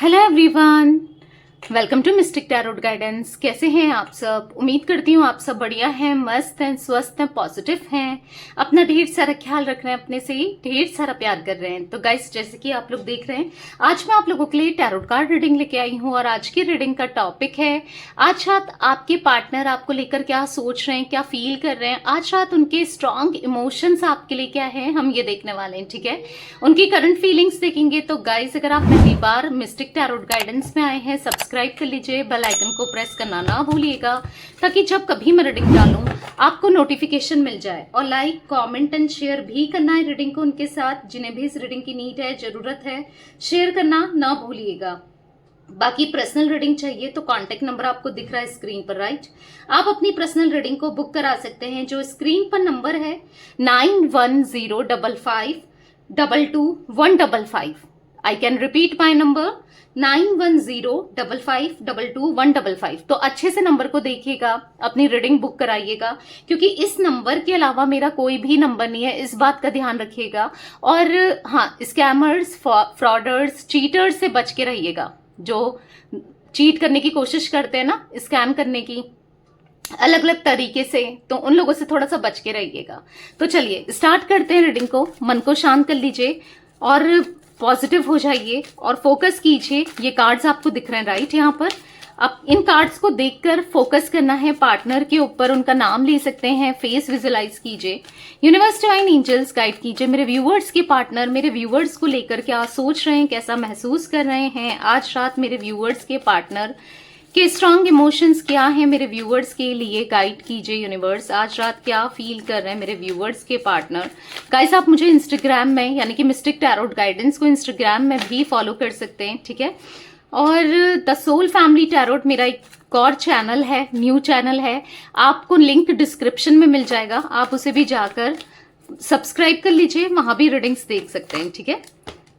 Hello everyone, welcome to Mystic Tarot Guidance. कैसे हैं आप सब? उम्मीद करती हूँ आप सब बढ़िया हैं, मस्त हैं, स्वस्थ हैं, पॉजिटिव हैं, अपना ढेर सारा ख्याल रख रहे हैं, अपने से ढेर सारा प्यार कर रहे हैं। तो गाइस, जैसे कि आप लोग देख रहे हैं, आज मैं आप लोगों के लिए टैरोट कार्ड रीडिंग लेके आई हूँ और आज की रीडिंग का टॉपिक है आज रात आपके पार्टनर आपको लेकर क्या सोच रहे हैं, क्या फील कर रहे हैं, आज रात उनके स्ट्रॉन्ग इमोशंस आपके लिए क्या है, हम ये देखने वाले हैं। ठीक है, उनकी करंट फीलिंग्स देखेंगे। तो गाइस, अगर आप पहली बार मिस्टिक टैरोट गाइडेंस में आए हैं, सब्सक्राइब कर लीजिए, बेल आइकन को प्रेस करना ना भूलिएगा ताकि जब कभी मैं रीडिंग डालूं आपको नोटिफिकेशन मिल जाए। और लाइक, कमेंट एंड शेयर भी करना है रीडिंग को उनके साथ जिन्हें भी इस रीडिंग की नीड है, जरूरत है, शेयर करना ना भूलिएगा। बाकी पर्सनल रीडिंग चाहिए तो कांटेक्ट नंबर आपको दिख रहा है स्क्रीन पर, राइट? आप अपनी पर्सनल रीडिंग को बुक करा सकते हैं। जो स्क्रीन पर नंबर है 9105522155। I can repeat my number 9105522155। तो अच्छे से नंबर को देखिएगा, अपनी रीडिंग बुक कराइएगा, क्योंकि इस नंबर के अलावा मेरा कोई भी नंबर नहीं है, इस बात का ध्यान रखिएगा। और हाँ, स्कैमर्स, फ्रॉडर्स, चीटर्स से बच के रहिएगा। जो चीट करने की कोशिश करते हैं ना, स्कैम करने की अलग अलग तरीके से, तो उन लोगों से थोड़ा सा बच के रहिएगा। तो चलिए स्टार्ट करते हैं रीडिंग को। मन को शांत कर लीजिए और पॉजिटिव हो जाइए और फोकस कीजिए। ये कार्ड्स आपको दिख रहे हैं, राइट? यहाँ पर आप इन कार्ड्स को देखकर फोकस करना है पार्टनर के ऊपर, उनका नाम ले सकते हैं, फेस विजुलाइज कीजिए। यूनिवर्स, डिवाइन एंजल्स गाइड कीजिए मेरे व्यूवर्स के पार्टनर मेरे व्यूवर्स को लेकर क्या सोच रहे हैं, कैसा महसूस कर रहे हैं आज रात। मेरे व्यूवर्स के पार्टनर के स्ट्रॉन्ग इमोशंस क्या है मेरे व्यूवर्स के लिए, गाइड कीजिए यूनिवर्स। आज रात क्या फील कर रहे हैं मेरे व्यूवर्स के पार्टनर। गाइस, आप मुझे इंस्टाग्राम में यानी कि मिस्टिक टैरोट गाइडेंस को इंस्टाग्राम में भी फॉलो कर सकते हैं, ठीक है? और द सोल फैमिली टैरोट मेरा एक और चैनल है, न्यू चैनल है, आपको लिंक डिस्क्रिप्शन में मिल जाएगा, आप उसे भी जाकर सब्सक्राइब कर लीजिए, वहां भी रीडिंग्स देख सकते हैं, ठीक है?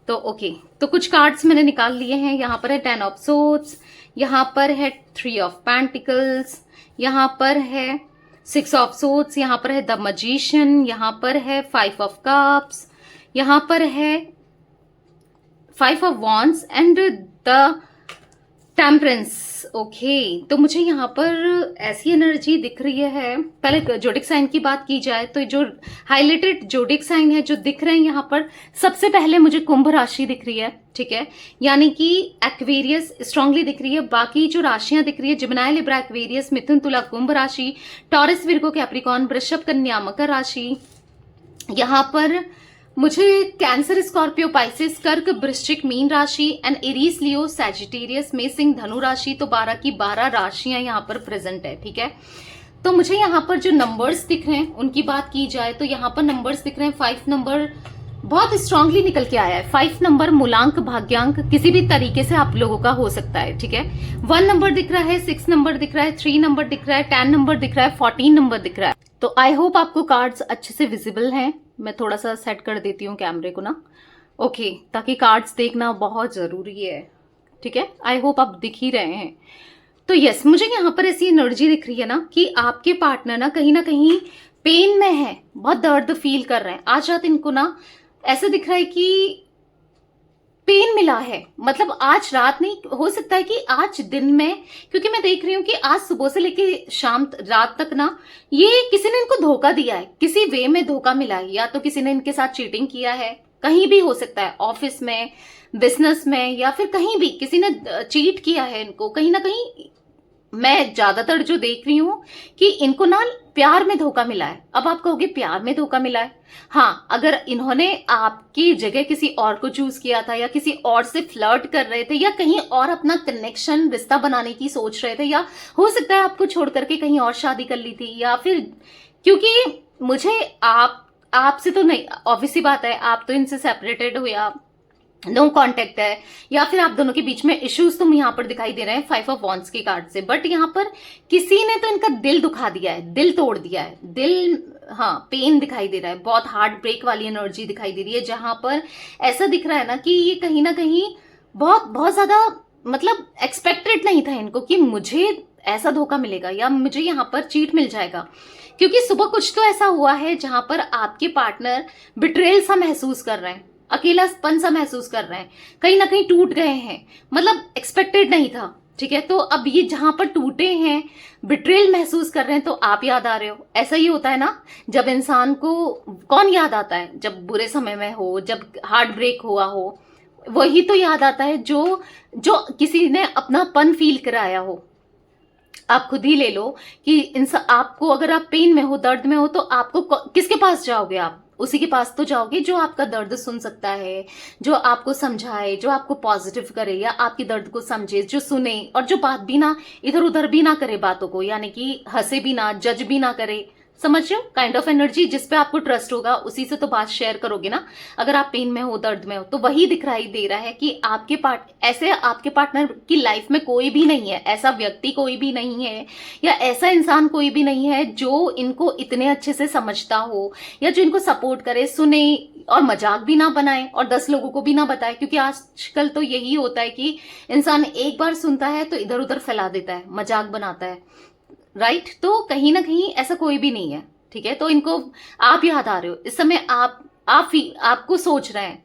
तो ओके, तो कुछ कार्ड्स मैंने निकाल लिए हैं। यहाँ पर है 10 ऑफ सोर्ड्स, यहाँ पर है 3 ऑफ पेंटिकल्स, यहाँ पर है 6 ऑफ सोर्ड्स, यहाँ पर है द मैजिशियन, यहाँ पर है 5 ऑफ कप्स, यहाँ पर है 5 of wands and the temperance. Okay, तो मुझे यहाँ पर ऐसी एनर्जी दिख रही है। पहले जोडिक साइन की बात की जाए तो जो हाईलाइटेड जोडिक साइन है जो दिख रहे हैं यहाँ पर, सबसे पहले मुझे कुंभ राशि दिख रही है, ठीक है? यानी कि एक्वेरियस स्ट्रांगली दिख रही है। बाकी जो राशियां दिख रही है, जिमिनाई, लिब्रा, एक्वेरियस, मिथुन, तुला, कुंभ राशि, टॉरस, विर्गो, कैप्रिकॉर्न, वृषभ, कन्या, मकर राशि। यहाँ पर मुझे कैंसर, स्कॉर्पियो, पाइसेस, कर्क, वृश्चिक, मीन राशि एंड एरीज, लियो, सैजिटेरियस, मेषिंग, धनु राशि। तो 12 की 12 राशियां यहाँ पर प्रेजेंट है, ठीक है? तो मुझे यहाँ पर जो नंबर्स दिख रहे हैं उनकी बात की जाए तो यहाँ पर नंबर्स दिख रहे हैं। 5 नंबर बहुत स्ट्रांगली निकल के आया है। 5 नंबर मूलांक, भाग्यांक किसी भी तरीके से आप लोगों का हो सकता है, ठीक है? 1 नंबर दिख रहा है, 6 नंबर दिख रहा है, 3 नंबर दिख रहा है, 10 नंबर दिख रहा है, 14 नंबर दिख रहा है। तो आई होप आपको कार्ड्स अच्छे से विजिबल हैं। मैं थोड़ा सा सेट कर देती हूँ कैमरे को ना, ओके, ताकि कार्ड्स देखना बहुत जरूरी है, ठीक है? आई होप आप दिख ही रहे हैं। तो यस, मुझे यहाँ पर ऐसी एनर्जी दिख रही है ना कि आपके पार्टनर ना कहीं पेन में है, बहुत दर्द फील कर रहे हैं आज रात। इनको ना ऐसा दिख रहा है कि पेन मिला है, मतलब आज रात नहीं, हो सकता है कि आज दिन में, क्योंकि मैं देख रही हूं कि आज सुबह से लेके शाम रात तक ना ये किसी ने इनको धोखा दिया है, किसी वे में धोखा मिला है, या तो किसी ने इनके साथ चीटिंग किया है, कहीं भी हो सकता है, ऑफिस में, बिजनेस में, या फिर कहीं भी किसी ने चीट किया है इनको कहीं ना कहीं। मैं ज्यादातर जो देख रही हूं कि इनको ना प्यार में धोखा मिला है। अब आप कहोगे प्यार में धोखा मिला है, हाँ, अगर इन्होंने आपकी जगह किसी और को चूज किया था, या किसी और से फ्लर्ट कर रहे थे, या कहीं और अपना कनेक्शन, रिश्ता बनाने की सोच रहे थे, या हो सकता है आपको छोड़ करके कहीं और शादी कर ली थी, या फिर क्योंकि मुझे आपसे तो नहीं, ऑब्वियस सी बात है, आप तो इनसे सेपरेटेड हो या नो कांटेक्ट है, या फिर आप दोनों के बीच में इश्यूज तो यहाँ पर दिखाई दे रहे हैं 5 ऑफ वॉन्ड्स के कार्ड से। बट यहाँ पर किसी ने तो इनका दिल दुखा दिया है, दिल तोड़ दिया है, दिल, हाँ, पेन दिखाई दे रहा है, बहुत हार्ट ब्रेक वाली एनर्जी दिखाई दे रही है, जहां पर ऐसा दिख रहा है ना कि ये कहीं ना कहीं बहुत ज्यादा, मतलब एक्सपेक्टेड नहीं था इनको कि मुझे ऐसा धोखा मिलेगा या मुझे यहाँ पर चीट मिल जाएगा। क्योंकि सुबह कुछ तो ऐसा हुआ है जहां पर आपके पार्टनर बिट्रेल सा महसूस कर रहे हैं, अकेलापन सा महसूस कर रहे हैं, कहीं ना कहीं टूट गए हैं, मतलब एक्सपेक्टेड नहीं था, ठीक है। तो अब ये जहां पर टूटे हैं, बिट्रेल महसूस कर रहे हैं, तो आप याद आ रहे हो। ऐसा ही होता है ना, जब इंसान को कौन याद आता है, जब बुरे समय में हो, जब हार्ट ब्रेक हुआ हो, वही तो याद आता है जो जो किसी ने अपनापन फील कराया हो। आप खुद ही ले लो कि इंसान आपको, अगर आप पेन में हो, दर्द में हो, तो आपको किसके पास जाओगे? आप उसी के पास तो जाओगे जो आपका दर्द सुन सकता है, जो आपको समझाए, जो आपको पॉजिटिव करे, या आपके दर्द को समझे, जो सुने, और जो बात भी ना इधर उधर भी ना करे बातों को, यानी कि हंसे भी ना, जज भी ना करे। समझ रहे हो? काइंड ऑफ एनर्जी जिसपे आपको ट्रस्ट होगा, उसी से तो बात शेयर करोगे ना। अगर आप पेन में हो, दर्द में हो, तो वही दिखाई दे रहा है कि आपके पार्टनर की लाइफ में कोई भी नहीं है, ऐसा व्यक्ति कोई भी नहीं है, या ऐसा इंसान कोई भी नहीं है जो इनको इतने अच्छे से समझता हो, या जो इनको सपोर्ट करे, सुने, और मजाक भी ना बनाए और 10 लोगों को भी ना बताए। क्योंकि आजकल तो यही होता है कि इंसान एक बार सुनता है तो इधर उधर फैला देता है, मजाक बनाता है, राइट। तो कहीं ना कहीं ऐसा कोई भी नहीं है, ठीक है। तो इनको आप याद आ रहे हो इस समय, आपको सोच रहे हैं,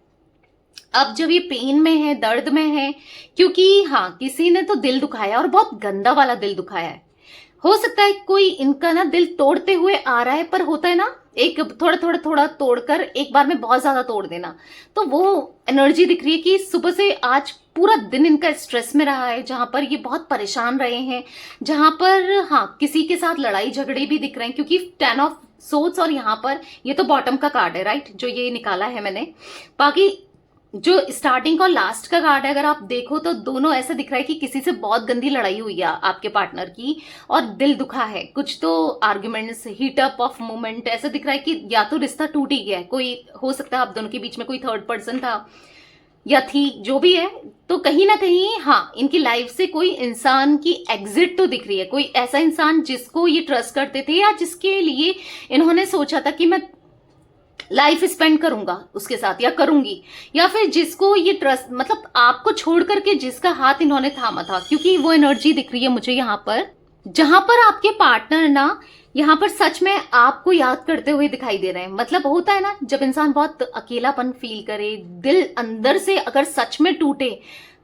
अब जब ये पेन में है, दर्द में है, क्योंकि हाँ, किसी ने तो दिल दुखाया, और बहुत गंदा वाला दिल दुखाया है। हो सकता है कोई इनका ना दिल तोड़ते हुए आ रहा है, पर होता है ना, एक थोड़ा थोड़ा थोड़ा तोड़कर एक बार में बहुत ज्यादा तोड़ देना। तो वो एनर्जी दिख रही है कि सुबह से आज पूरा दिन इनका स्ट्रेस में रहा है, जहां पर ये बहुत परेशान रहे हैं, जहां पर हाँ, किसी के साथ लड़ाई झगड़े भी दिख रहे हैं, क्योंकि 10 ऑफ सोर्ड्स, और यहाँ पर ये तो बॉटम का कार्ड है, राइट, जो ये निकाला है मैंने। बाकी जो स्टार्टिंग और लास्ट का कार्ड है, अगर आप देखो तो दोनों ऐसा दिख रहा है कि किसी से बहुत गंदी लड़ाई हुई है आपके पार्टनर की, और दिल दुखा है, कुछ तो arguments, heat up of moment, ऐसा दिख रहा है कि या तो रिश्ता टूट ही गया है, कोई हो सकता है आप दोनों के बीच में कोई थर्ड पर्सन था या थी, जो भी है। तो कहीं ना कहीं हाँ, इनकी लाइफ से कोई इंसान की एग्जिट तो दिख रही है, कोई ऐसा इंसान जिसको ये ट्रस्ट करते थे, या जिसके लिए इन्होंने सोचा था कि मैं लाइफ स्पेंड करूंगा उसके साथ, या करूंगी, या फिर जिसको ये ट्रस्ट, मतलब आपको छोड़ करके जिसका हाथ इन्होंने थामा था। क्योंकि वो एनर्जी दिख रही है मुझे यहाँ पर, जहां पर आपके पार्टनर ना यहाँ पर सच में आपको याद करते हुए दिखाई दे रहे हैं। मतलब होता है ना, जब इंसान बहुत अकेलापन फील करे, दिल अंदर से अगर सच में टूटे,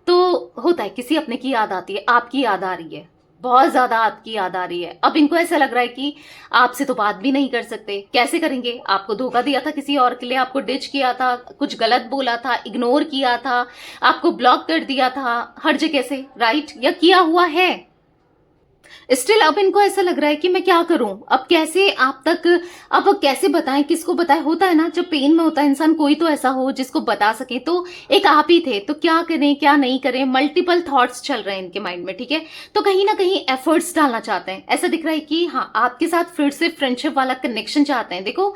तो होता है किसी अपने की याद आती है, आपकी याद आ रही है, बहुत ज्यादा आपकी याद आ रही है। अब इनको ऐसा लग रहा है कि आपसे तो बात भी नहीं कर सकते, कैसे करेंगे? आपको धोखा दिया था किसी और के लिए, आपको डिच किया था, कुछ गलत बोला था, इग्नोर किया था, आपको ब्लॉक कर दिया था हर जगह से, राइट, या किया हुआ है स्टिल। अब इनको ऐसा लग रहा है कि मैं क्या करूं, अब कैसे आप तक, अब कैसे बताएं, किसको बताएं? होता है ना, जब पेन में होता है इंसान, कोई तो ऐसा हो जिसको बता सके, तो एक आप ही थे। तो क्या करें, क्या नहीं करें, मल्टीपल थॉट्स चल रहे हैं इनके माइंड में, ठीक है। तो कहीं ना कहीं एफर्ट्स डालना चाहते हैं, ऐसा दिख रहा है कि हाँ, आपके साथ फिर से फ्रेंडशिप वाला कनेक्शन चाहते हैं। देखो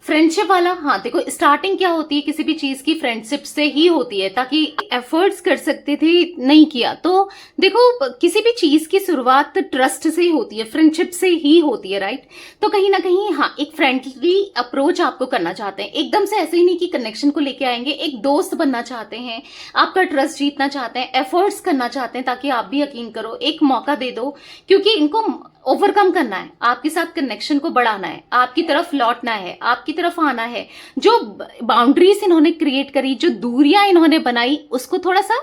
फ्रेंडशिप वाला, हाँ देखो, स्टार्टिंग क्या होती है किसी भी चीज की, फ्रेंडशिप से ही होती है, ताकि एफर्ट्स कर सकते थे, नहीं किया। तो देखो किसी भी चीज की शुरुआत ट्रस्ट से ही होती है, फ्रेंडशिप से ही होती है, राइट। तो कहीं ना कहीं हाँ, एक फ्रेंडली अप्रोच आपको करना चाहते हैं, एकदम से ऐसे ही नहीं कि कनेक्शन को लेके आएंगे, एक दोस्त बनना चाहते हैं, आपका ट्रस्ट जीतना चाहते हैं, एफर्ट्स करना चाहते हैं ताकि आप भी यकीन करो, एक मौका दे दो, क्योंकि इनको ओवरकम करना है, आपके साथ कनेक्शन को बढ़ाना है, आपकी तरफ लौटना है, आपकी तरफ आना है। जो बाउंड्रीज इन्होंने क्रिएट करी, जो दूरियां इन्होंने बनाई, उसको थोड़ा सा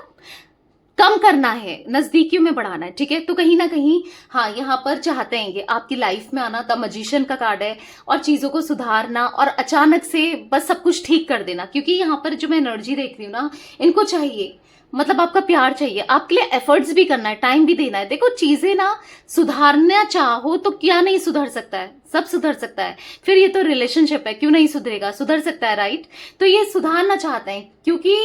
कम करना है, नजदीकियों में बढ़ाना है, ठीक है। तो कहीं ना कहीं हाँ, यहाँ पर चाहते हैं ये आपकी लाइफ में आना। द मैजिशियन का कार्ड है, और चीजों को सुधारना, और अचानक से बस सब कुछ ठीक कर देना। क्योंकि यहाँ पर जो मैं एनर्जी देख रही हूँ ना, इनको चाहिए, मतलब आपका प्यार चाहिए, आपके लिए एफर्ट्स भी करना है, टाइम भी देना है। देखो चीजें ना सुधारना चाहो तो क्या नहीं सुधर सकता है, सब सुधर सकता है। फिर ये तो रिलेशनशिप है, क्यों नहीं सुधरेगा, सुधर सकता है, राइट। तो ये सुधारना चाहते हैं, क्योंकि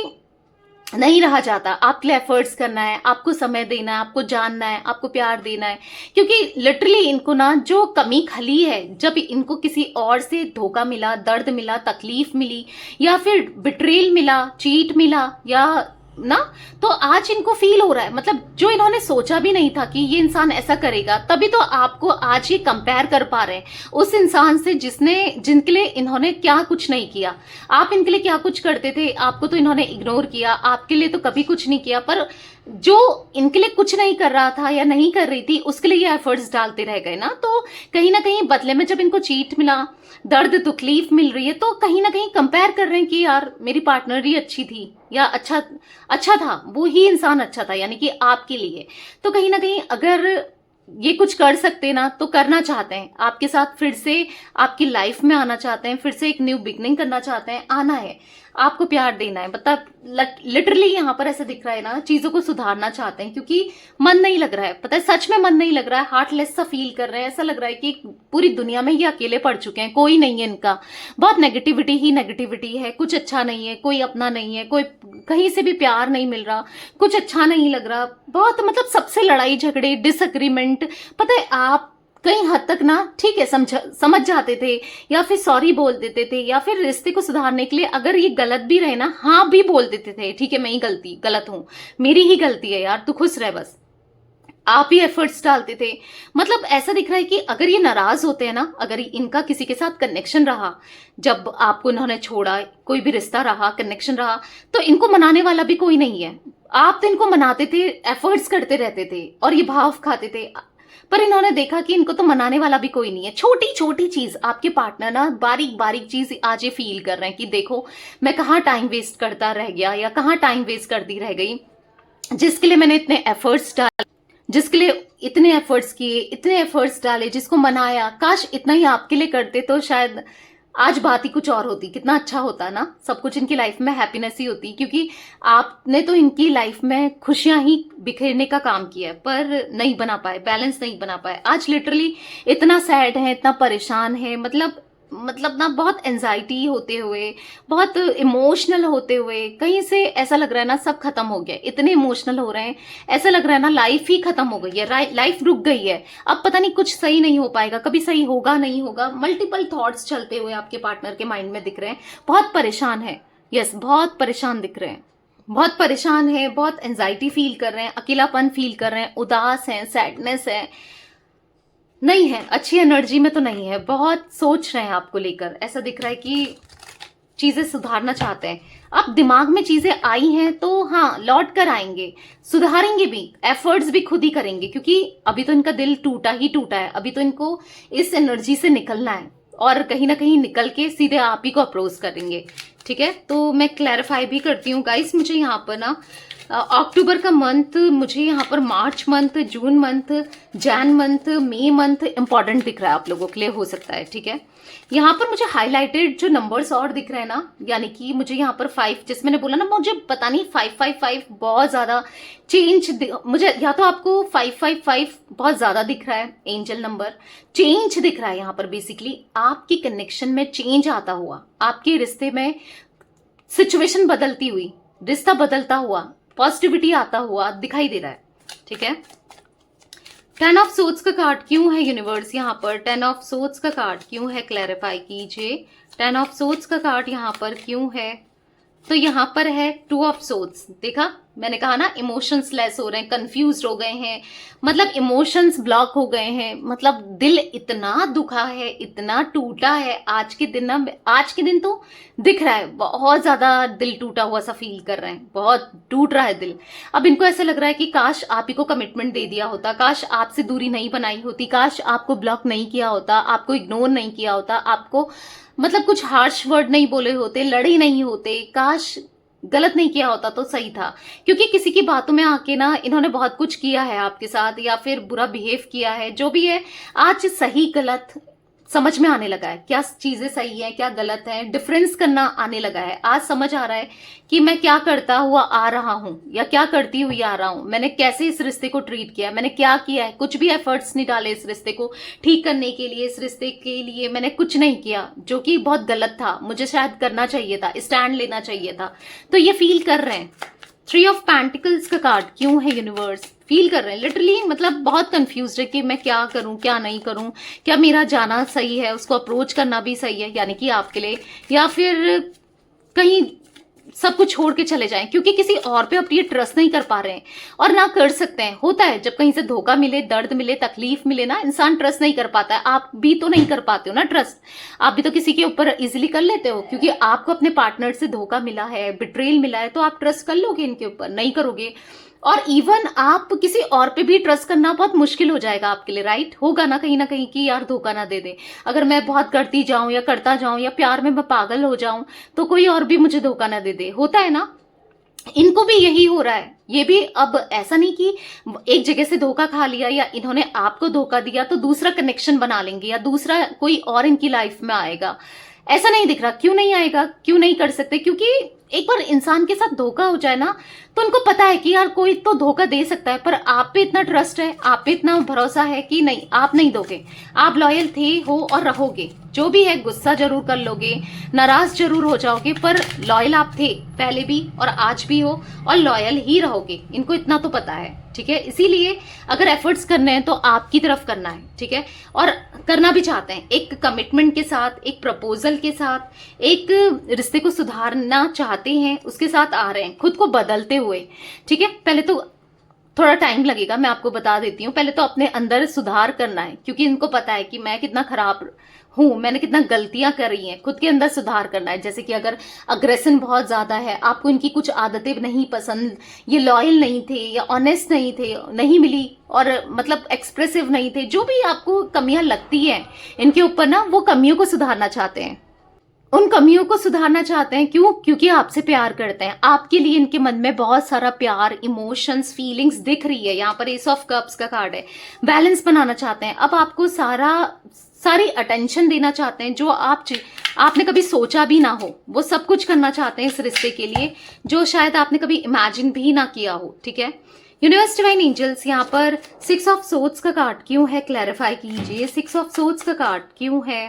नहीं रहा जाता, आपके लिए एफर्ट्स करना है, आपको समय देना है, आपको जानना है, आपको प्यार देना है। क्योंकि लिटरली इनको ना जो कमी खली है, जब इनको किसी और से धोखा मिला, दर्द मिला, तकलीफ मिली, या फिर बिट्रेल मिला, चीट मिला, या ना, तो आज इनको फील हो रहा है, मतलब जो इन्होंने सोचा भी नहीं था कि ये इंसान ऐसा करेगा, तभी तो आपको आज ये कंपेयर कर पा रहे हैं उस इंसान से जिनके लिए इन्होंने क्या कुछ नहीं किया। आप इनके लिए क्या कुछ करते थे, आपको तो इन्होंने इग्नोर किया, आपके लिए तो कभी कुछ नहीं किया, पर जो इनके लिए कुछ नहीं कर रहा था या नहीं कर रही थी उसके लिए ये एफर्ट्स डालते रह गए ना। तो कहीं ना कहीं बदले में जब इनको चीट मिला, दर्द तकलीफ मिल रही है, तो कहीं ना कहीं कंपेयर कर रहे हैं कि यार मेरी पार्टनर ही अच्छी थी या अच्छा था, वो ही इंसान अच्छा था, यानी कि आपके लिए। तो कहीं ना कहीं अगर ये कुछ कर सकते ना तो करना चाहते हैं, आपके साथ फिर से आपकी लाइफ में आना चाहते हैं, फिर से एक न्यू बिगनिंग करना चाहते हैं, आना है, आपको प्यार देना है, मतलब लिटरली यहाँ पर ऐसा दिख रहा है ना, चीजों को सुधारना चाहते हैं क्योंकि मन नहीं लग रहा है, पता है सच में मन नहीं लग रहा है, हार्टलेस सा फील कर रहे हैं, ऐसा लग रहा है कि पूरी दुनिया में ये अकेले पड़ चुके हैं, कोई नहीं है इनका, बहुत नेगेटिविटी ही नेगेटिविटी है, कुछ अच्छा नहीं है, कोई अपना नहीं है, कोई कहीं से भी प्यार नहीं मिल रहा, कुछ अच्छा नहीं लग रहा, बहुत मतलब सबसे लड़ाई झगड़े डिसएग्रीमेंट। पता है आप कई हद तक ना ठीक है समझ जाते थे या फिर सॉरी बोल देते थे, या फिर रिश्ते को सुधारने के लिए अगर ये गलत भी रहे ना, हाँ भी बोल देते थे, ठीक है मैं ही गलत हूं, मेरी ही गलती है यार, तू खुश रह बस, आप ही एफर्ट्स डालते थे। मतलब ऐसा दिख रहा है कि अगर ये नाराज होते हैं ना, अगर इनका किसी के साथ कनेक्शन रहा, जब आपको इन्होंने छोड़ा, कोई भी रिश्ता रहा, कनेक्शन रहा, तो इनको मनाने वाला भी कोई नहीं है। आप तो इनको मनाते थे, एफर्ट्स करते रहते थे और ये भाव खाते थे, पर इन्होंने देखा कि इनको तो मनाने वाला भी कोई नहीं है। छोटी छोटी चीज आपके पार्टनर ना बारीक बारीक चीज आज ये फील कर रहे हैं कि देखो मैं कहाँ टाइम वेस्ट करता रह गया या कहाँ टाइम वेस्ट करती रह गई, जिसके लिए मैंने इतने एफर्ट्स डाले, जिसके लिए इतने एफर्ट्स किए, इतने एफर्ट्स डाले, जिसको मनाया, काश इतना ही आपके लिए करते तो शायद आज बात ही कुछ और होती, कितना अच्छा होता ना, सब कुछ इनकी लाइफ में हैप्पीनेस ही होती, क्योंकि आपने तो इनकी लाइफ में खुशियां ही बिखेरने का काम किया है, पर नहीं बना पाए, बैलेंस नहीं बना पाए। आज लिटरली इतना सैड है, इतना परेशान है, मतलब ना बहुत एंजाइटी होते हुए, बहुत इमोशनल होते हुए, कहीं से ऐसा लग रहा है ना सब खत्म हो गया, इतने इमोशनल हो रहे हैं, ऐसा लग रहा है ना लाइफ ही खत्म हो गई है, लाइफ रुक गई है, अब पता नहीं कुछ सही नहीं हो पाएगा, कभी सही होगा नहीं होगा, मल्टीपल थॉट्स चलते हुए आपके पार्टनर के माइंड में दिख रहे हैं, बहुत परेशान है, यस बहुत परेशान दिख रहे हैं, बहुत परेशान है, बहुत एंजाइटी फील कर रहे हैं, अकेलापन फील कर रहे हैं, उदास है, सैडनेस है, नहीं है, अच्छी एनर्जी में तो नहीं है, बहुत सोच रहे हैं आपको लेकर, ऐसा दिख रहा है कि चीजें सुधारना चाहते हैं। अब दिमाग में चीजें आई हैं तो हाँ लौट कर आएंगे, सुधारेंगे भी, एफर्ट्स भी खुद ही करेंगे, क्योंकि अभी तो इनका दिल टूटा ही टूटा है, अभी तो इनको इस एनर्जी से निकलना है और कहीं ना कहीं निकल के सीधे आप ही को अप्रोच करेंगे। ठीक है, तो मैं क्लैरिफाई भी करती हूँ गाइस, मुझे यहाँ पर ना अक्टूबर का मंथ, मुझे यहाँ पर March month, June month, Jan month, मई मंथ इंपॉर्टेंट दिख रहा है आप लोगों के लिए, हो सकता है। ठीक है, यहाँ पर मुझे हाईलाइटेड जो नंबर्स और दिख रहे हैं ना, यानी कि मुझे यहाँ पर 5, जिस मैंने बोला ना, मुझे पता नहीं 555 बहुत ज्यादा चेंज, मुझे या तो आपको 555 बहुत ज्यादा दिख रहा है, एंजल नंबर चेंज दिख रहा है यहाँ पर, बेसिकली आपकी कनेक्शन में चेंज आता हुआ, आपके रिश्ते में सिचुएशन बदलती हुई, रिश्ता बदलता हुआ, पॉजिटिविटी आता हुआ दिखाई दे रहा है। ठीक है, 10 ऑफ सोर्ड्स का कार्ड क्यों है यूनिवर्स यहाँ पर, 10 ऑफ सोर्ड्स का कार्ड क्यों है, क्लैरिफाई कीजिए, 10 ऑफ सोर्ड्स का कार्ड यहाँ पर क्यों है। तो यहाँ पर है 2 ऑफ सोर्ड्स, देखा मैंने कहा ना इमोशंस लेस हो रहे हैं, कंफ्यूज हो गए हैं, मतलब इमोशंस ब्लॉक हो गए हैं, मतलब दिल इतना दुखा है, इतना टूटा है आज के दिन ना, आज के दिन तो दिख रहा है बहुत ज्यादा दिल टूटा हुआ सा फील कर रहे हैं, बहुत टूट रहा है दिल। अब इनको ऐसा लग रहा है कि काश आप ही को कमिटमेंट दे दिया होता, काश आपसे दूरी नहीं बनाई होती, काश आपको ब्लॉक नहीं किया होता, आपको इग्नोर नहीं किया होता, आपको मतलब कुछ हार्श वर्ड नहीं बोले होते, लड़े नहीं होते, काश गलत नहीं किया होता तो सही था, क्योंकि किसी की बातों में आके ना इन्होंने बहुत कुछ किया है आपके साथ, या फिर बुरा बिहेव किया है, जो भी है आज सही गलत समझ में आने लगा है, क्या चीजें सही है क्या गलत है, डिफरेंस करना आने लगा है, आज समझ आ रहा है कि मैं क्या करता हुआ आ रहा हूं या क्या करती हुई आ रहा हूं, मैंने कैसे इस रिश्ते को ट्रीट किया, मैंने क्या किया है, कुछ भी एफर्ट्स नहीं डाले इस रिश्ते को ठीक करने के लिए, इस रिश्ते के लिए मैंने कुछ नहीं किया, जो कि बहुत गलत था, मुझे शायद करना चाहिए था, स्टैंड लेना चाहिए था, तो ये फील कर रहे हैं। 3 ऑफ पेंटिकल्स का कार्ड क्यों है यूनिवर्स, फील कर रहे हैं लिटरली, मतलब बहुत कंफ्यूज है कि मैं क्या करूं क्या नहीं करूं, क्या मेरा जाना सही है, उसको अप्रोच करना भी सही है यानी कि आपके लिए, या फिर कहीं सब कुछ छोड़ के चले जाएं, क्योंकि किसी और पे आप ये ट्रस्ट नहीं कर पा रहे हैं और ना कर सकते हैं। होता है जब कहीं से धोखा मिले, दर्द मिले, तकलीफ मिले ना, इंसान ट्रस्ट नहीं कर पाता है। आप भी तो नहीं कर पाते हो ना ट्रस्ट, आप भी तो किसी के ऊपर इजिली कर लेते हो, क्योंकि आपको अपने पार्टनर से धोखा मिला है, बिट्रेल मिला है, तो आप ट्रस्ट कर लोगे इनके ऊपर? नहीं करोगे। और इवन आप किसी और पे भी ट्रस्ट करना बहुत मुश्किल हो जाएगा आपके लिए, राइट? होगा ना कहीं कि यार धोखा ना दे दे, अगर मैं बहुत करती जाऊं या करता जाऊं या प्यार में मैं पागल हो जाऊं तो कोई और भी मुझे धोखा ना दे दे। होता है ना, इनको भी यही हो रहा है। ये भी अब ऐसा नहीं कि एक जगह से धोखा खा लिया या इन्होंने आपको धोखा दिया तो दूसरा कनेक्शन बना लेंगे या दूसरा कोई और इनकी लाइफ में आएगा, ऐसा नहीं दिख रहा। क्यों नहीं आएगा, क्यों नहीं कर सकते? क्योंकि एक बार इंसान के साथ धोखा हो जाए ना तो उनको पता है कि यार कोई तो धोखा दे सकता है, पर आप पे इतना ट्रस्ट है, आप पे इतना भरोसा है कि नहीं, आप नहीं दोगे। आप लॉयल थे, हो और रहोगे। जो भी है, गुस्सा जरूर कर लोगे, नाराज जरूर हो जाओगे, पर लॉयल आप थे पहले भी और आज भी हो और लॉयल ही रहोगे। इनको इतना तो पता है, ठीक है? इसीलिए अगर एफर्ट्स करने हैं तो आपकी तरफ करना है, ठीक है? और करना भी चाहते हैं एक कमिटमेंट के साथ, एक प्रपोजल के साथ, एक रिश्ते को सुधारना चाहते हैं, उसके साथ आ रहे हैं खुद को बदलते हुए, ठीक है? पहले तो थोड़ा टाइम लगेगा, मैं आपको बता देती हूँ। पहले तो अपने अंदर सुधार करना है, क्योंकि इनको पता है कि मैं कितना खराब हूं, मैंने कितना गलतियां करी हैं। खुद के अंदर सुधार करना है। जैसे कि अगर अग्रेशन बहुत ज्यादा है, आपको इनकी कुछ आदतें नहीं पसंद, ये लॉयल नहीं थे या ऑनेस्ट नहीं थे, नहीं मिली, और मतलब एक्सप्रेसिव नहीं थे, जो भी आपको कमियां लगती हैं इनके ऊपर ना, वो कमियों को सुधारना चाहते हैं। उन कमियों को सुधारना चाहते हैं। क्यों? क्योंकि आपसे प्यार करते हैं। आपके लिए इनके मन में बहुत सारा प्यार, इमोशंस, फीलिंग्स दिख रही है। यहाँ पर एस ऑफ कप्स का कार्ड है। बैलेंस बनाना चाहते हैं। अब आपको सारी अटेंशन देना चाहते हैं जो आपने कभी सोचा भी ना हो। वो सब कुछ करना चाहते हैं इस रिश्ते के लिए जो शायद आपने कभी इमेजिन भी ना किया हो, ठीक है? यूनिवर्स, डिवाइन एंजल्स, यहाँ पर 6 ऑफ सोर्ड्स का कार्ड क्यों है? क्लैरिफाई कीजिए। 6 ऑफ सोर्ड्स का कार्ड क्यों है?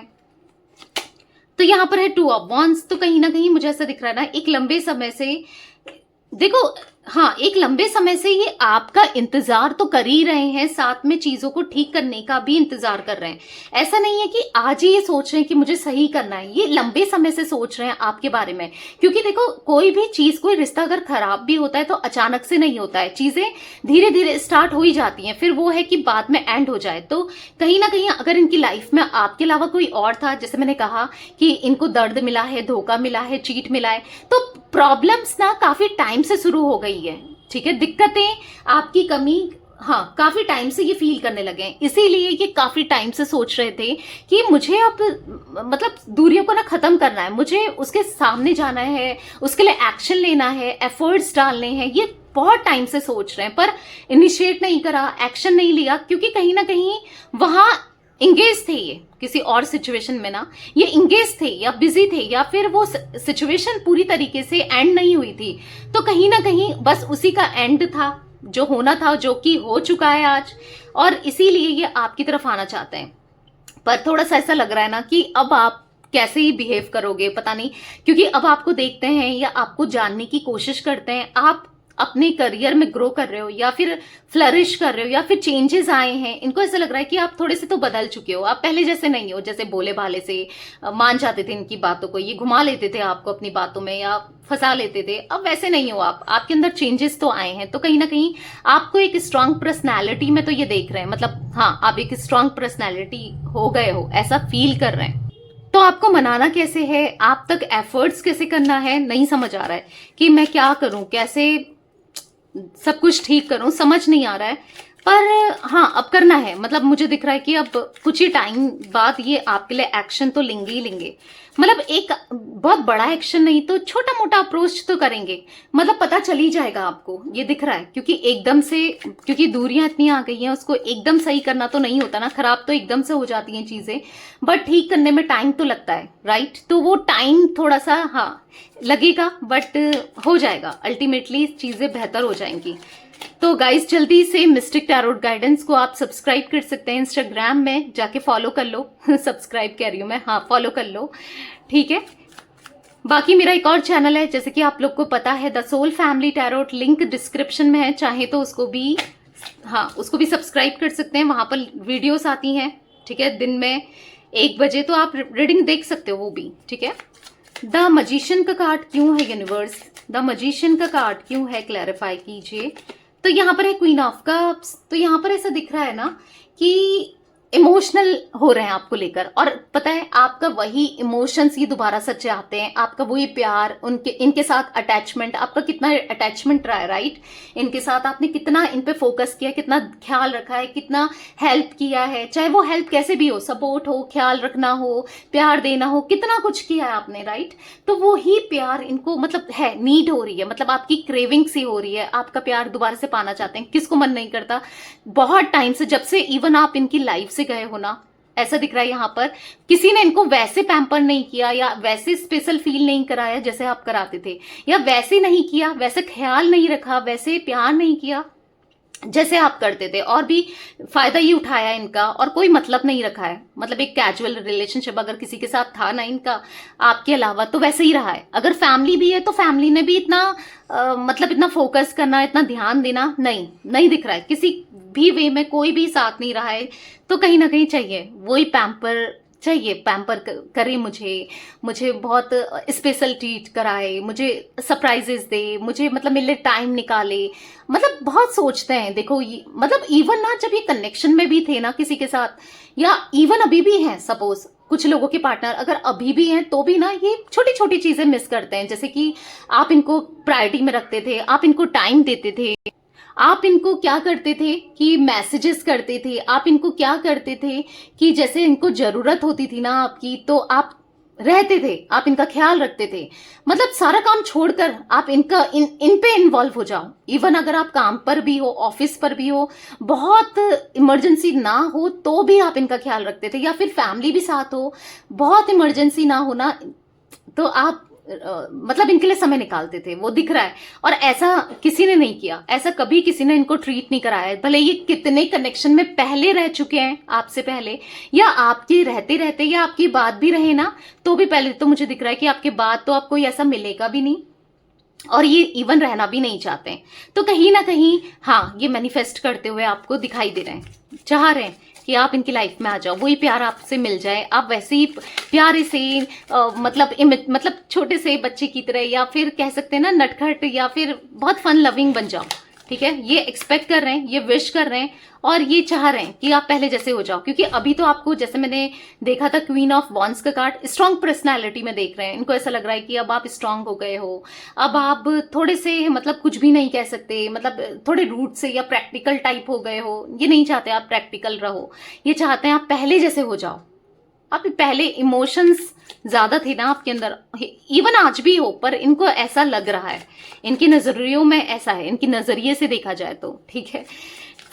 तो यहाँ पर है 2 ऑफ वॉन्ड्स। तो कहीं ना कहीं मुझे ऐसा दिख रहा है ना, एक लंबे समय से, देखो, हाँ, एक लंबे समय से ये आपका इंतजार तो कर ही रहे हैं, साथ में चीजों को ठीक करने का भी इंतजार कर रहे हैं। ऐसा नहीं है कि आज ही ये सोच रहे हैं कि मुझे सही करना है, ये लंबे समय से सोच रहे हैं आपके बारे में। क्योंकि देखो, कोई भी चीज, कोई रिश्ता अगर खराब भी होता है तो अचानक से नहीं होता है, चीजें धीरे धीरे स्टार्ट हो ही जाती हैं, फिर वो है कि बाद में एंड हो जाए। तो कहीं ना कहीं अगर इनकी लाइफ में आपके अलावा कोई और था, जैसे मैंने कहा कि इनको दर्द मिला है, धोखा मिला है, चीट मिला है, तो प्रॉब्लम्स ना काफी टाइम से शुरू हो गई है, ठीक है? दिक्कतें, आपकी कमी, हाँ, काफी टाइम से ये फील करने लगे हैं। इसीलिए ये काफी टाइम से सोच रहे थे कि मुझे अब मतलब दूरियों को ना खत्म करना है, मुझे उसके सामने जाना है, उसके लिए एक्शन लेना है, एफर्ट्स डालने हैं। ये बहुत टाइम से सोच रहे हैं, पर इनिशिएट नहीं करा, एक्शन नहीं लिया, क्योंकि कहीं ना कहीं वहां इंगेज थे ये किसी और सिचुएशन में ना, ये इंगेज थे या बिजी थे, या फिर वो सिचुएशन पूरी तरीके से एंड नहीं हुई थी। तो कहीं ना कहीं बस उसी का एंड था जो होना था, जो कि हो चुका है आज, और इसीलिए ये आपकी तरफ आना चाहते हैं। पर थोड़ा सा ऐसा लग रहा है ना कि अब आप कैसे ही बिहेव करोगे पता नहीं, क्योंकि अब आपको देखते हैं या आपको जानने की कोशिश करते हैं। आप अपने करियर में ग्रो कर रहे हो या फिर फ्लरिश कर रहे हो या फिर चेंजेस आए हैं। इनको ऐसा लग रहा है कि आप थोड़े से तो बदल चुके हो, आप पहले जैसे नहीं हो, जैसे भोले भाले से मान जाते थे इनकी बातों को, ये घुमा लेते थे आपको अपनी बातों में या फंसा लेते थे। अब वैसे नहीं हो आप, आपके अंदर चेंजेस तो आए हैं। तो कहीं ना कहीं आपको एक स्ट्रांग पर्सनैलिटी में तो ये देख रहे हैं, मतलब हाँ, आप एक स्ट्रांग पर्सनैलिटी हो गए हो, ऐसा फील कर रहे हैं। तो आपको मनाना कैसे है, आप तक एफर्ट्स कैसे करना है, नहीं समझ आ रहा है कि मैं क्या करूं, कैसे सब कुछ ठीक करूं, समझ नहीं आ रहा है। पर हाँ, अब करना है। मतलब मुझे दिख रहा है कि अब कुछ ही टाइम बाद ये आपके लिए एक्शन तो लेंगे ही लेंगे। मतलब एक बहुत बड़ा एक्शन नहीं तो छोटा मोटा अप्रोच तो करेंगे, मतलब पता चल ही जाएगा आपको, ये दिख रहा है। क्योंकि एकदम से, क्योंकि दूरियां इतनी आ गई हैं, उसको एकदम सही करना तो नहीं होता ना, खराब तो एकदम से हो जाती हैं चीजें, बट ठीक करने में टाइम तो लगता है, राइट? तो वो टाइम थोड़ा सा हाँ लगेगा, बट हो जाएगा, अल्टीमेटली चीजें बेहतर हो जाएंगी। तो गाइस, जल्दी से मिस्टिक टैरोट गाइडेंस को आप सब्सक्राइब कर सकते हैं, इंस्टाग्राम में जाके फॉलो कर लो सब्सक्राइब कह रही हूँ मैं, हाँ, फॉलो कर लो, ठीक है? बाकी मेरा एक और चैनल है, जैसे कि आप लोग को पता है, the Soul Family Tarot, link description में है, चाहे तो उसको भी, हाँ, उसको भी सब्सक्राइब कर सकते हैं। वहां पर वीडियोस आती हैं, ठीक है? दिन में 1 बजे तो आप रीडिंग देख सकते हो वो भी, ठीक है? द मजिशियन का कार्ड क्यों है यूनिवर्स? द मजिशियन का कार्ड क्यों है, क्लैरिफाई कीजिए। तो यहाँ पर है क्वीन ऑफ कप्स। तो यहाँ पर ऐसा दिख रहा है ना कि इमोशनल हो रहे हैं आपको लेकर, और पता है आपका वही इमोशंस ये दोबारा सच्चे आते हैं, आपका वही प्यार, उनके इनके साथ अटैचमेंट, आपका कितना अटैचमेंट रहा है, राइट। इनके साथ आपने कितना इन पे फोकस किया, कितना ख्याल रखा है, कितना हेल्प किया है, चाहे वो हेल्प कैसे भी हो, सपोर्ट हो, ख्याल रखना हो, प्यार देना हो, कितना कुछ किया है आपने, राइट। तो वो ही प्यार इनको मतलब है, नीड हो रही है, मतलब आपकी क्रेविंग सी हो रही है, आपका प्यार दोबारा से पाना चाहते हैं। किसको मन नहीं करता, बहुत टाइम से, जब से इवन आप इनकी लाइफ से गए हो ना, ऐसा दिख रहा है यहाँ पर किसी ने इनको वैसे पैम्पर नहीं किया या वैसे स्पेशल फील नहीं कराया जैसे आप कराते थे, या वैसे नहीं किया, वैसे ख्याल नहीं रखा, वैसे प्यार नहीं किया जैसे आप करते थे, और भी फायदा ही उठाया इनका, और कोई मतलब नहीं रखा है। मतलब एक कैजुअल रिलेशनशिप अगर किसी के साथ था ना इनका आपके अलावा, तो वैसे ही रहा है। अगर फैमिली भी है तो फैमिली ने भी इतना मतलब इतना फोकस करना, इतना ध्यान देना नहीं दिख रहा है किसी भी वे में, कोई भी साथ नहीं रहा है। तो कहीं ना कहीं चाहिए वही पैम्पर, चाहिए पैम्पर करे, मुझे बहुत स्पेशल ट्रीट कराए, मुझे सरप्राइजेस दे, मुझे मतलब मेरे लिए टाइम निकाले, मतलब बहुत सोचते हैं। देखो मतलब इवन ना जब ये कनेक्शन में भी थे ना किसी के साथ, या इवन अभी भी हैं, सपोज कुछ लोगों के पार्टनर अगर अभी भी हैं तो भी ना ये छोटी छोटी चीजें मिस करते हैं। जैसे कि आप इनको प्रायोरिटी में रखते थे, आप इनको टाइम देते थे, आप इनको क्या करते थे कि मैसेजेस करते थे, आप इनको क्या करते थे कि जैसे इनको जरूरत होती थी ना आपकी, तो आप रहते थे, आप इनका ख्याल रखते थे। मतलब सारा काम छोड़कर आप इन पे इन्वॉल्व हो जाओ। इवन अगर आप काम पर भी हो, ऑफिस पर भी हो, बहुत इमरजेंसी ना हो तो भी आप इनका ख्याल रखते थे, या फिर फैमिली भी साथ हो, बहुत इमरजेंसी ना हो ना, तो आप मतलब इनके लिए समय निकालते थे, वो दिख रहा है। और ऐसा किसी ने नहीं किया, ऐसा कभी किसी ने इनको ट्रीट नहीं कराया, भले ये कितने कनेक्शन में पहले रह चुके हैं आपसे पहले, या आपके रहते रहते, या आपकी बात भी रहे ना तो भी पहले। तो मुझे दिख रहा है कि आपके बाद तो आपको ऐसा मिलेगा भी नहीं, और ये इवन रहना भी नहीं चाहते हैं। तो कहीं ना कहीं हाँ, ये मैनिफेस्ट करते हुए आपको दिखाई दे रहे हैं, चाह रहे हैं कि आप इनकी लाइफ में आ जाओ, वही प्यार आपसे मिल जाए, आप वैसे ही प्यारे से मतलब छोटे से बच्चे की तरह, या फिर कह सकते हैं ना नटखट, या फिर बहुत फन लविंग बन जाओ। ठीक है, ये एक्सपेक्ट कर रहे हैं, ये विश कर रहे हैं, और ये चाह रहे हैं कि आप पहले जैसे हो जाओ। क्योंकि अभी तो आपको, जैसे मैंने देखा था क्वीन ऑफ वॉन्ड्स का कार्ड, स्ट्रांग पर्सनालिटी में देख रहे हैं। इनको ऐसा लग रहा है कि अब आप स्ट्रांग हो गए हो, अब आप थोड़े से मतलब कुछ भी नहीं कह सकते, मतलब थोड़े रूट से या प्रैक्टिकल टाइप हो गए हो। ये नहीं चाहते आप प्रैक्टिकल रहो, ये चाहते हैं आप पहले जैसे हो जाओ। आप पहले इमोशंस ज्यादा थे ना आपके अंदर, इवन आज भी हो, पर इनको ऐसा लग रहा है, इनके नजरियों में ऐसा है, इनके नजरिए से देखा जाए तो। ठीक है,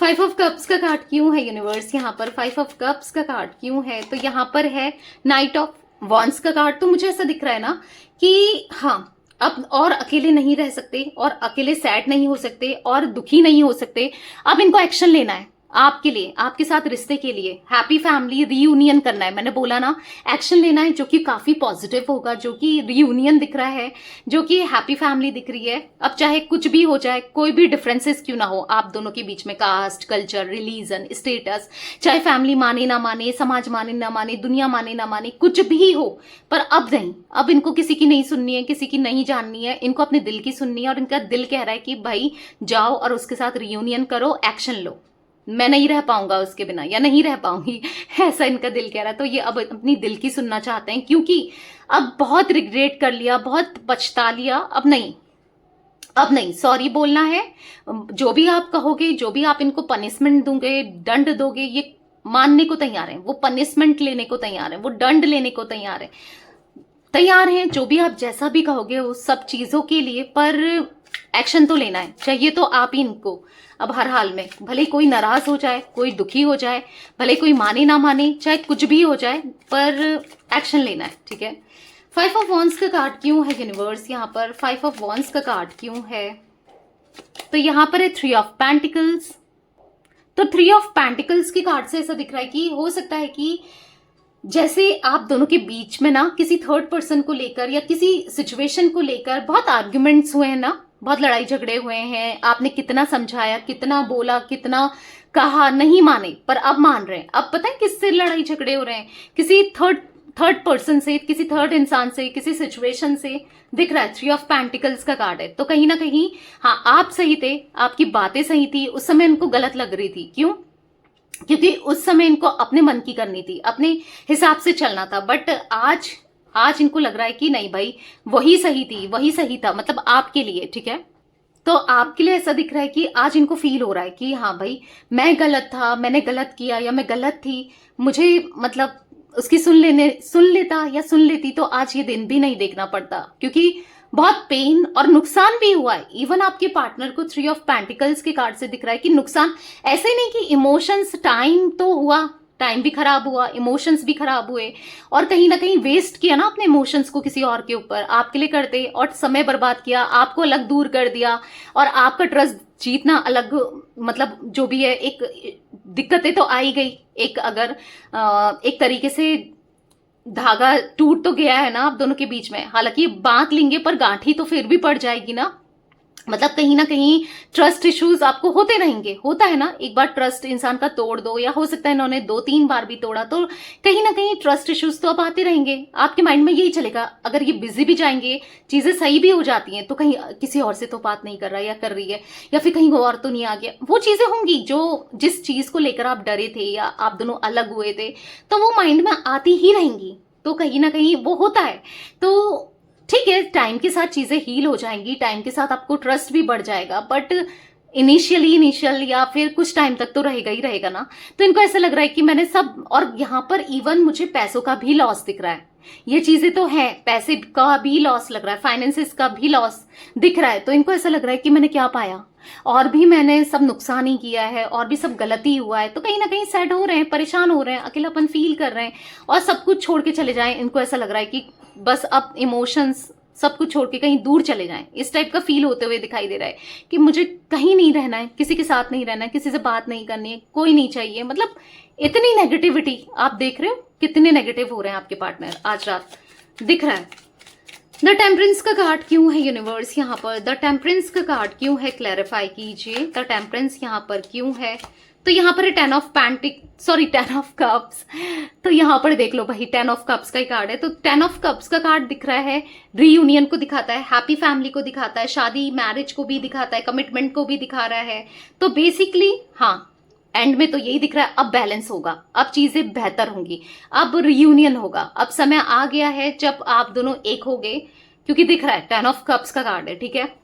5 ऑफ कप्स का कार्ड क्यों है यूनिवर्स? यहाँ पर 5 ऑफ कप्स का कार्ड क्यों है? तो यहाँ पर है नाइट ऑफ वॉन्ड्स का कार्ड। तो मुझे ऐसा दिख रहा है ना कि हाँ, अब और अकेले नहीं रह सकते, और अकेले सैड नहीं हो सकते, और दुखी नहीं हो सकते। अब इनको एक्शन लेना है आपके लिए, आपके साथ रिश्ते के लिए, हैप्पी फैमिली रीयूनियन करना है। मैंने बोला ना, एक्शन लेना है, जो कि काफी पॉजिटिव होगा, जो कि रीयूनियन दिख रहा है, जो कि हैप्पी फैमिली दिख रही है। अब चाहे कुछ भी हो जाए, कोई भी डिफरेंसेस क्यों ना हो आप दोनों के बीच में, कास्ट, कल्चर, रिलीजन, स्टेटस, चाहे फैमिली माने ना माने, समाज माने ना माने, दुनिया माने ना माने, कुछ भी हो, पर अब नहीं, अब इनको किसी की नहीं सुननी है, किसी की नहीं जाननी है, इनको अपने दिल की सुननी है। और इनका दिल कह रहा है कि भाई जाओ और उसके साथ रीयूनियन करो, एक्शन लो, मैं नहीं रह पाऊंगा उसके बिना, या नहीं रह पाऊंगी, ऐसा इनका दिल कह रहा है। तो ये अब अपनी दिल की सुनना चाहते हैं, क्योंकि अब बहुत रिग्रेट कर लिया, बहुत पछता लिया, अब नहीं सॉरी बोलना है। जो भी आप कहोगे, जो भी आप इनको पनिशमेंट दोगे, दंड दोगे, ये मानने को तैयार है, वो पनिशमेंट लेने को तैयार है, वो दंड लेने को तैयार हैं, जो भी आप जैसा भी कहोगे उस सब चीजों के लिए। पर एक्शन तो लेना है, चाहिए तो आप ही इनको अब हर हाल में, भले कोई नाराज हो जाए, कोई दुखी हो जाए, भले कोई माने ना माने, चाहे कुछ भी हो जाए, पर एक्शन लेना है। ठीक है, 5 ऑफ वॉन्ड्स का कार्ड क्यों है यूनिवर्स? यहाँ पर 5 ऑफ वॉन्ड्स का कार्ड क्यों है? तो यहाँ पर है 3 ऑफ पेंटिकल्स। तो 3 ऑफ पेंटिकल्स की कार्ड से ऐसा दिख रहा है कि हो सकता है कि जैसे आप दोनों के बीच में ना किसी थर्ड पर्सन को लेकर या किसी सिचुएशन को लेकर बहुत आर्ग्यूमेंट्स हुए हैं ना, बहुत लड़ाई झगड़े हुए हैं, आपने कितना समझाया, कितना बोला, कितना कहा, नहीं माने, पर अब मान रहे हैं। अब पता है किससे लड़ाई झगड़े हो रहे हैं? किसी थर्ड थर्ड पर्सन से, किसी थर्ड इंसान से, किसी सिचुएशन से दिख रहा है। 3 ऑफ पेंटिकल्स का कार्ड है। तो कहीं ना कहीं हाँ, आप सही थे, आपकी बातें सही थी, उस समय इनको गलत लग रही थी। क्यों? क्योंकि उस समय इनको अपने मन की करनी थी, अपने हिसाब से चलना था। बट आज इनको लग रहा है कि नहीं भाई, वही सही थी, वही सही था, मतलब आपके लिए, ठीक है। तो आपके लिए ऐसा दिख रहा है कि आज इनको फील हो रहा है कि हाँ भाई, मैं गलत था, मैंने गलत किया, या मैं गलत थी, मुझे मतलब उसकी सुन लेता या सुन लेती तो आज ये दिन भी नहीं देखना पड़ता। क्योंकि बहुत पेन और नुकसान भी हुआ है। इवन आपके पार्टनर को 3 ऑफ पेंटिकल्स के कार्ड से दिख रहा है कि नुकसान, ऐसे नहीं कि इमोशंस, टाइम तो हुआ, टाइम भी खराब हुआ, इमोशंस भी खराब हुए, और कहीं ना कहीं वेस्ट किया ना अपने इमोशंस को किसी और के ऊपर, आपके लिए करते, और समय बर्बाद किया, आपको अलग दूर कर दिया, और आपका ट्रस्ट जीतना अलग, मतलब जो भी है, एक दिक्कतें तो आई गई। एक अगर एक तरीके से धागा टूट तो गया है ना आप दोनों के बीच में, हालांकि बांध लेंगे पर गांठी तो फिर भी पड़ जाएगी ना। मतलब कहीं ना कहीं ट्रस्ट इश्यूज आपको होते रहेंगे, होता है ना, एक बार ट्रस्ट इंसान का तोड़ दो, या हो सकता है इन्होंने 2-3 बार भी तोड़ा, तो कहीं ना कहीं ट्रस्ट इश्यूज तो अब आते रहेंगे। आपके माइंड में यही चलेगा, अगर ये बिजी भी जाएंगे, चीजें सही भी हो जाती हैं, तो कहीं किसी और से तो बात नहीं कर रहा है या कर रही है, या फिर कहीं और तो नहीं आ गया। वो चीजें होंगी जो जिस चीज को लेकर आप डरे थे या आप दोनों अलग हुए थे, तो वो माइंड में आती ही रहेंगी। तो कहीं ना कहीं वो होता है। तो ठीक है, टाइम के साथ चीजें हील हो जाएंगी, टाइम के साथ आपको ट्रस्ट भी बढ़ जाएगा, बट इनिशियल या फिर कुछ टाइम तक तो रहेगा ही रहेगा ना। तो इनको ऐसा लग रहा है कि मैंने सब, और यहाँ पर इवन मुझे पैसों का भी लॉस दिख रहा है। ये चीजें तो है, पैसे का भी लॉस लग रहा है, फाइनेंसिस का भी लॉस दिख रहा है। तो इनको ऐसा लग रहा है कि मैंने क्या पाया, और भी मैंने सब नुकसान ही किया है, और भी सब गलती हुआ है। तो कहीं ना कहीं सैड हो रहे हैं, परेशान हो रहे हैं, अकेलापन फील कर रहे हैं, और सब कुछ छोड़ के चले जाएं। इनको ऐसा लग रहा है कि बस अब इमोशंस सब कुछ छोड़ के कहीं दूर चले जाएं, इस टाइप का फील होते हुए दिखाई दे रहा है कि मुझे कहीं नहीं रहना है, किसी के साथ नहीं रहना है, किसी से बात नहीं करनी है, कोई नहीं चाहिए। मतलब इतनी नेगेटिविटी आप देख रहे हो, कितने नेगेटिव हो रहे हैं आपके पार्टनर आज रात, दिख रहा है। द टेम्परेंस का कार्ड क्यों है यूनिवर्स यहाँ पर? द टेम्परेंस का कार्ड क्यों है, क्लैरिफाई कीजिए। द टेम्परेंस यहाँ पर क्यों है? तो यहाँ पर 10 ऑफ कप्स। तो यहाँ पर देख लो भाई, 10 ऑफ कप्स का ही कार्ड है। तो 10 ऑफ कप्स का कार्ड दिख रहा है, रीयूनियन को दिखाता है, हैप्पी फैमिली को दिखाता है, शादी मैरिज को भी दिखाता है, कमिटमेंट को भी दिखा रहा है। तो बेसिकली हाँ, एंड में तो यही दिख रहा है, अब बैलेंस होगा, अब चीजें बेहतर होंगी, अब रियूनियन होगा, अब समय आ गया है जब आप दोनों एक हो गए। क्योंकि दिख रहा है 10 ऑफ कप्स का कार्ड है, ठीक है।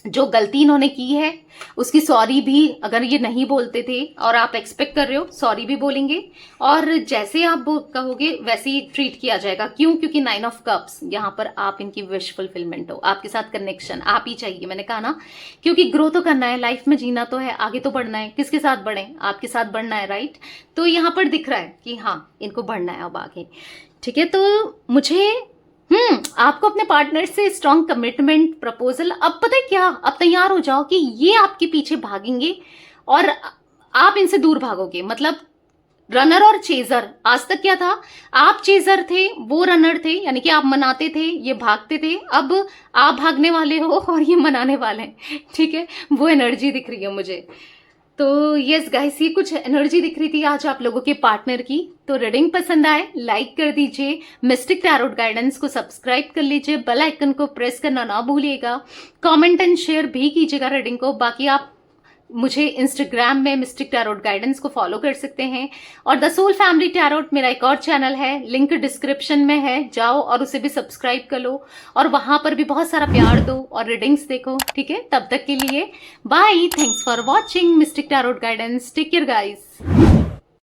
जो गलती इन्होंने की है उसकी सॉरी भी, अगर ये नहीं बोलते थे और आप एक्सपेक्ट कर रहे हो, सॉरी भी बोलेंगे, और जैसे आप कहोगे वैसे ही ट्रीट किया जाएगा। क्यों? क्योंकि 9 ऑफ कप्स यहाँ पर आप इनकी विश फुलफिलमेंट हो, आपके साथ कनेक्शन आप ही चाहिए। मैंने कहा ना, क्योंकि ग्रो तो करना है, लाइफ में जीना तो है, आगे तो बढ़ना है। किसके साथ बढ़े? आपके साथ बढ़ना है, राइट। तो यहाँ पर दिख रहा है कि हाँ, इनको बढ़ना है अब आगे, ठीक है। तो मुझे आपको अपने पार्टनर से स्ट्रॉन्ग कमिटमेंट प्रपोजल, अब पता है क्या, अब तैयार हो जाओ कि ये आपके पीछे भागेंगे और आप इनसे दूर भागोगे। मतलब रनर और चेजर, आज तक क्या था, आप चेजर थे, वो रनर थे, यानी कि आप मनाते थे, ये भागते थे। अब आप भागने वाले हो और ये मनाने वाले हैं, ठीक है। वो एनर्जी दिख रही है मुझे। तो यस गाइस, ये कुछ एनर्जी दिख रही थी आज आप लोगों के पार्टनर की। तो रीडिंग पसंद आए लाइक कर दीजिए, मिस्टिक टैरोट गाइडेंस को सब्सक्राइब कर लीजिए, बेल आइकन को प्रेस करना ना भूलिएगा, कमेंट एंड शेयर भी कीजिएगा रीडिंग को। बाकी आप मुझे इंस्टाग्राम में मिस्टिक टैरोट गाइडेंस को फॉलो कर सकते हैं, और द सोल फैमिली टैरोट मेरा एक और चैनल है, लिंक डिस्क्रिप्शन में है, जाओ और उसे भी सब्सक्राइब कर लो, और वहां पर भी बहुत सारा प्यार दो और रीडिंग्स देखो, ठीक है। तब तक के लिए bye, thanks for watching Mystic Tarot Guidance, take care guys.